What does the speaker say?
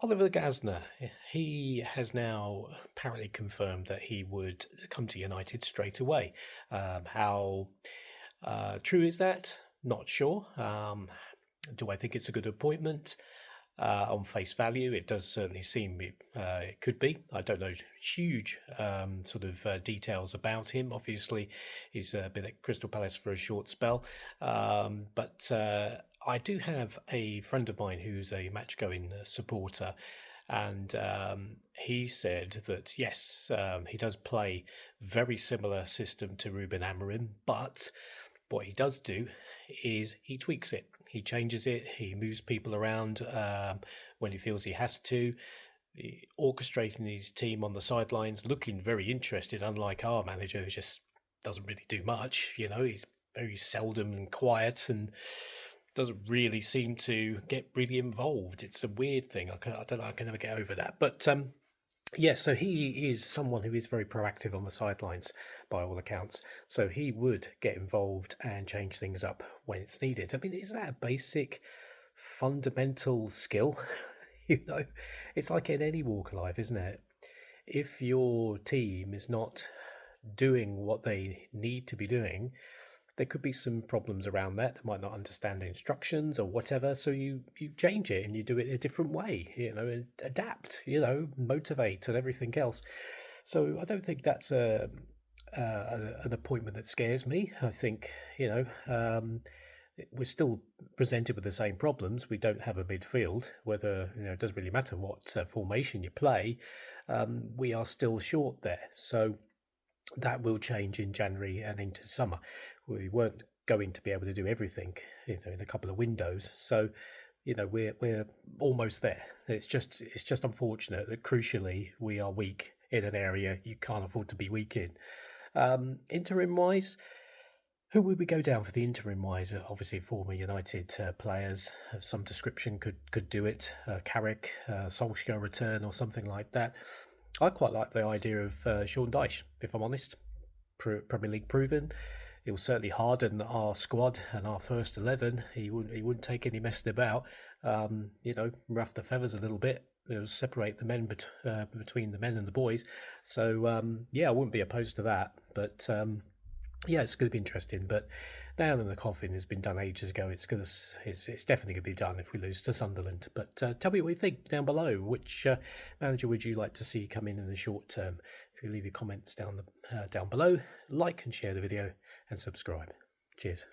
Oliver Glasner, he has now apparently confirmed that he would come to United straight away. How true is that? Not sure. Do I think it's a good appointment? On face value, it does certainly seem it could be. I don't know huge details about him. Obviously, he's been at Crystal Palace for a short spell, but I do have a friend of mine who's a match-going supporter, and he said that yes, he does play very similar system to Ruben Amorim, but what he does do is he tweaks it, he changes it, he moves people around when he feels he has to, orchestrating his team on the sidelines, looking very interested, unlike our manager who just doesn't really do much. He's very seldom and quiet and doesn't really seem to get really involved. It's a weird thing. I don't know, I can never get over that. But yeah, so he is someone who is very proactive on the sidelines by all accounts. So he would get involved and change things up when it's needed. I mean, isn't that a basic fundamental skill? It's like in any walk of life, isn't it? If your team is not doing what they need to be doing, there could be some problems around that. They might not understand the instructions or whatever. So you change it and you do it a different way, and adapt, motivate and everything else. So I don't think that's an appointment that scares me. I think, we're still presented with the same problems. We don't have a midfield, whether, it doesn't really matter what formation you play. We are still short there. So that will change in January and into summer. We weren't going to be able to do everything, in a couple of windows. So, we're almost there. It's just unfortunate that crucially we are weak in an area you can't afford to be weak in. Interim wise, who would we go down for the interim wise? Obviously, former United players of some description could do it. Carrick, Solskjaer return or something like that. I quite like the idea of Sean Dyche, if I'm honest. Premier League proven. It will certainly harden our squad and our first 11. He wouldn't take any messing about. Rough the feathers a little bit. It'll separate the men between the men and the boys. So I wouldn't be opposed to that. But yeah, it's going to be interesting. But nail in the coffin has been done ages ago. It's definitely going to be done if we lose to Sunderland. But tell me what you think down below. Which manager would you like to see come in the short term? If you leave your comments down below, like and share the video and subscribe. Cheers.